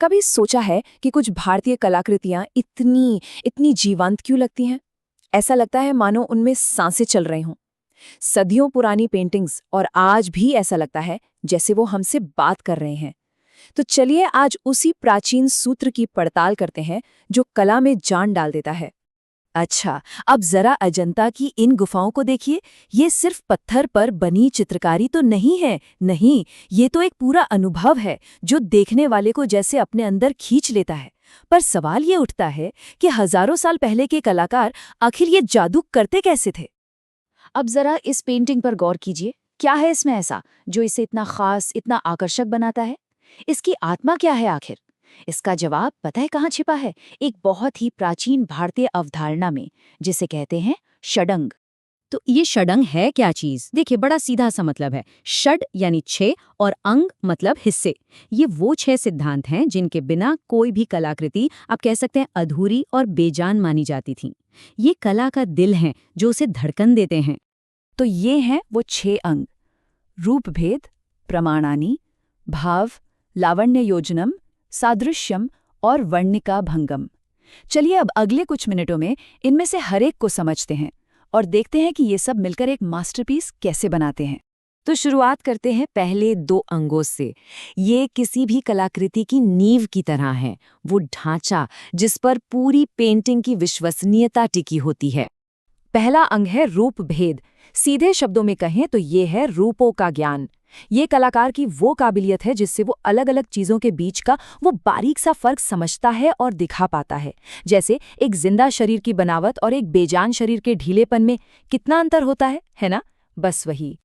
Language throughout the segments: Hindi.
कभी सोचा है कि कुछ भारतीय कलाकृतियां इतनी इतनी जीवंत क्यों लगती हैं? ऐसा लगता है मानो उनमें सांसें चल रही हों। सदियों पुरानी पेंटिंग्स और आज भी ऐसा लगता है जैसे वो हमसे बात कर रहे हैं। तो चलिए आज उसी प्राचीन सूत्र की पड़ताल करते हैं जो कला में जान डाल देता है। अच्छा, अब जरा अजंता की इन गुफाओं को देखिए। ये सिर्फ पत्थर पर बनी चित्रकारी तो नहीं है, नहीं, ये तो एक पूरा अनुभव है जो देखने वाले को जैसे अपने अंदर खींच लेता है। पर सवाल ये उठता है कि हजारों साल पहले के कलाकार आखिर ये जादू करते कैसे थे? अब जरा इस पेंटिंग पर गौर कीजिए। क्या है इसमें ऐसा जो इसे इतना खास, इतना आकर्षक बनाता है? इसकी आत्मा क्या है आखिर? इसका जवाब पता है कहाँ छिपा है? एक बहुत ही प्राचीन भारतीय अवधारणा में, जिसे कहते हैं षडंग। तो ये षडंग है क्या चीज? देखिए, बड़ा सीधा सा मतलब है। षड यानी छह और अंग मतलब हिस्से। ये वो छह सिद्धांत हैं जिनके बिना कोई भी कलाकृति, आप कह सकते हैं, अधूरी और बेजान मानी जाती थी। ये कला का दिल है जो उसे धड़कन देते हैं। तो ये हैं वो 6 अंग: रूपभेद, प्रमाणानि, भाव, लावण्य योजनम, सादृश्यम और वर्णिका भंगम। चलिए अब अगले कुछ मिनटों में इनमें से हर एक को समझते हैं और देखते हैं कि ये सब मिलकर एक मास्टरपीस कैसे बनाते हैं। तो शुरुआत करते हैं पहले 2 अंगों से। ये किसी भी कलाकृति की नींव की तरह है, वो ढांचा जिस पर पूरी पेंटिंग की विश्वसनीयता टिकी होती है। पहला अंग है रूपभेद। सीधे शब्दों में कहें तो ये है रूपों का ज्ञान। ये कलाकार की वो काबिलियत है जिससे वो अलग अलग चीजों के बीच का वो बारीक सा फर्क समझता है और दिखा पाता है। जैसे एक जिंदा शरीर की बनावट और एक बेजान शरीर के ढीलेपन में कितना अंतर होता है ना? बस वही।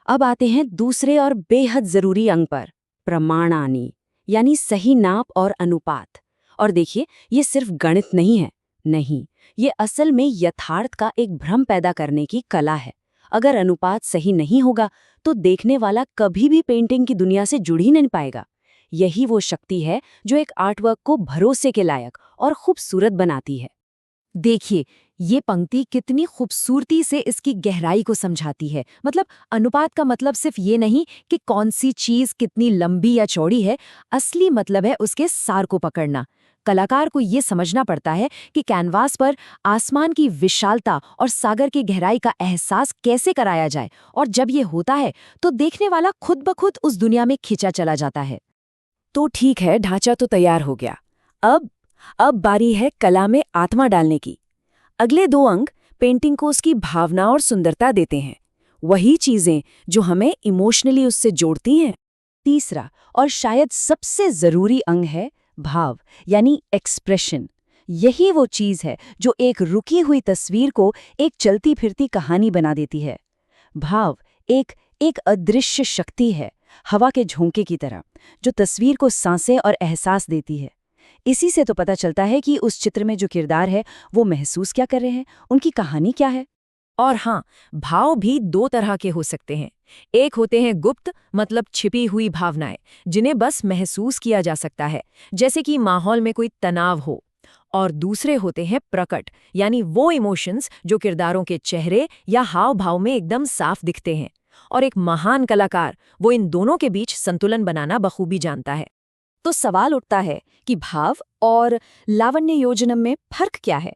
अब आते हैं दूसरे और बेहद जरूरी अंग पर, प्रमाणानि, यानी सही नाप और अनुपात। और देखिए, ये सिर्फ गणित नहीं है, नहीं, ये असल में यथार्थ का एक भ्रम पैदा करने की कला है। अगर अनुपात सही नहीं होगा तो देखने वाला कभी भी पेंटिंग की दुनिया से जुड़ ही नहीं पाएगा। यही वो शक्ति है जो एक आर्टवर्क को भरोसे के लायक और खूबसूरत बनाती है। देखिए, ये पंक्ति कितनी खूबसूरती से इसकी गहराई को समझाती है। मतलब अनुपात का मतलब सिर्फ ये नहीं कि कौन सी चीज कितनी लंबी या चौड़ी है, असली मतलब है उसके सार को पकड़ना। कलाकार को ये समझना पड़ता है कि कैनवास पर आसमान की विशालता और सागर की गहराई का एहसास कैसे कराया जाए, और जब ये होता है तो देखने वाला खुद ब खुद उस दुनिया में खिंचा चला जाता है। तो ठीक है, ढांचा तो तैयार हो गया। अब बारी है कला में आत्मा डालने की। अगले 2 अंग पेंटिंग को उसकी भावना और सुंदरता देते हैं, वही चीजें जो हमें इमोशनली उससे जोड़ती हैं। तीसरा और शायद सबसे जरूरी अंग है भाव, यानी एक्सप्रेशन। यही वो चीज है जो एक रुकी हुई तस्वीर को एक चलती फिरती कहानी बना देती है। भाव एक अदृश्य शक्ति है, हवा के झोंके की तरह, जो तस्वीर को सांसें और एहसास देती है। इसी से तो पता चलता है कि उस चित्र में जो किरदार है वो महसूस क्या कर रहे हैं, उनकी कहानी क्या है। और हाँ, भाव भी 2 तरह के हो सकते हैं। एक होते हैं गुप्त, मतलब छिपी हुई भावनाएं, जिन्हें बस महसूस किया जा सकता है, जैसे कि माहौल में कोई तनाव हो। और दूसरे होते हैं प्रकट, यानी वो इमोशंस जो किरदारों के चेहरे या हाव भाव में एकदम साफ दिखते हैं। और एक महान कलाकार वो इन दोनों के बीच संतुलन बनाना बखूबी जानता है। तो सवाल उठता है कि भाव और लावण्य योजनम में फर्क क्या है?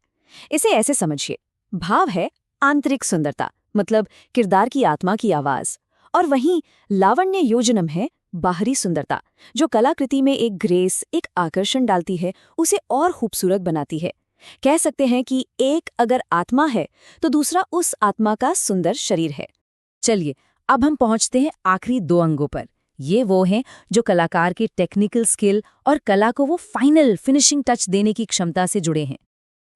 इसे ऐसे समझिए, भाव है आंतरिक सुंदरता, मतलब किरदार की आत्मा की आवाज, और वहीं लावण्य योजनम है बाहरी सुंदरता, जो कलाकृति में एक ग्रेस, एक आकर्षण डालती है, उसे और खूबसूरत बनाती है। कह सकते हैं कि एक अगर आत्मा है तो दूसरा उस आत्मा का सुंदर शरीर है। चलिए अब हम पहुंचते हैं आखिरी 2 अंगों पर। ये वो हैं जो कलाकार के टेक्निकल स्किल और कला को वो फाइनल फिनिशिंग टच देने की क्षमता से जुड़े हैं।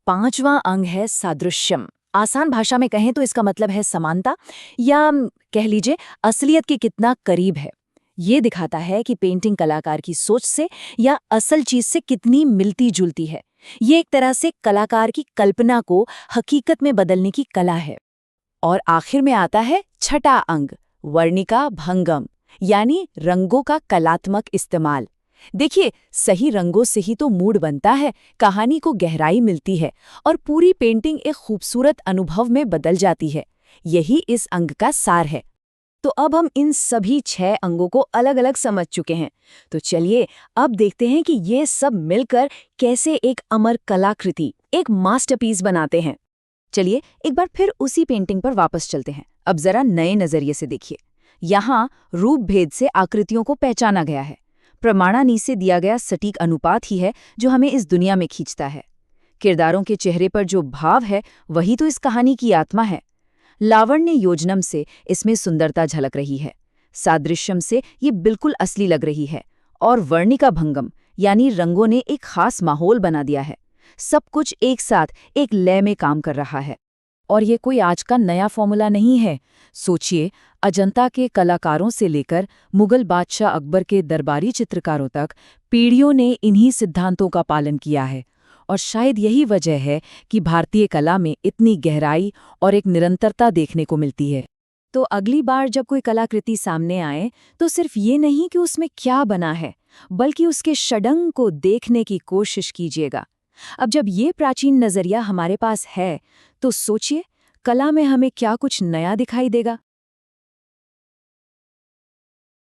5वां अंग है सादृश्यम। आसान भाषा में कहें तो इसका मतलब है समानता, या कह लीजिए असलियत के कितना करीब है। ये दिखाता है कि पेंटिंग कलाकार की सोच से या असल चीज से कितनी मिलती जुलती है। ये एक तरह से कलाकार की कल्पना को हकीकत में बदलने की कला है। और आखिर में आता है 6वां अंग, वर्णिका भंगम, यानी रंगों का कलात्मक इस्तेमाल। देखिए, सही रंगों से ही तो मूड बनता है, कहानी को गहराई मिलती है और पूरी पेंटिंग एक खूबसूरत अनुभव में बदल जाती है। यही इस अंग का सार है। तो अब हम इन सभी 6 अंगों को अलग अलग समझ चुके हैं। तो चलिए अब देखते हैं कि ये सब मिलकर कैसे एक अमर कलाकृति, एक मास्टरपीस बनाते हैं। चलिए एक बार फिर उसी पेंटिंग पर वापस चलते हैं। अब जरा नए नजरिए से देखिए। यहाँ रूप भेद से आकृतियों को पहचाना गया है। प्रमाणानी से दिया गया सटीक अनुपात ही है जो हमें इस दुनिया में खींचता है। किरदारों के चेहरे पर जो भाव है वही तो इस कहानी की आत्मा है। लावण्य योजनम से इसमें सुंदरता झलक रही है, सादृश्यम से ये बिल्कुल असली लग रही है, और वर्णिका भंगम यानी रंगों ने एक खास माहौल बना दिया है। सब कुछ एक साथ एक लय में काम कर रहा है। और ये कोई आज का नया फॉर्मूला नहीं है। सोचिए, अजंता के कलाकारों से लेकर मुगल बादशाह अकबर के दरबारी चित्रकारों तक पीढ़ियों ने इन्हीं सिद्धांतों का पालन किया है। और शायद यही वजह है कि भारतीय कला में इतनी गहराई और एक निरंतरता देखने को मिलती है। तो अगली बार जब कोई कलाकृति सामने आए तो सिर्फ ये नहीं कि उसमें क्या बना है, बल्कि उसके षडंग को देखने की कोशिश कीजिएगा। अब जब ये प्राचीन नजरिया हमारे पास है तो सोचिए, कला में हमें क्या कुछ नया दिखाई देगा।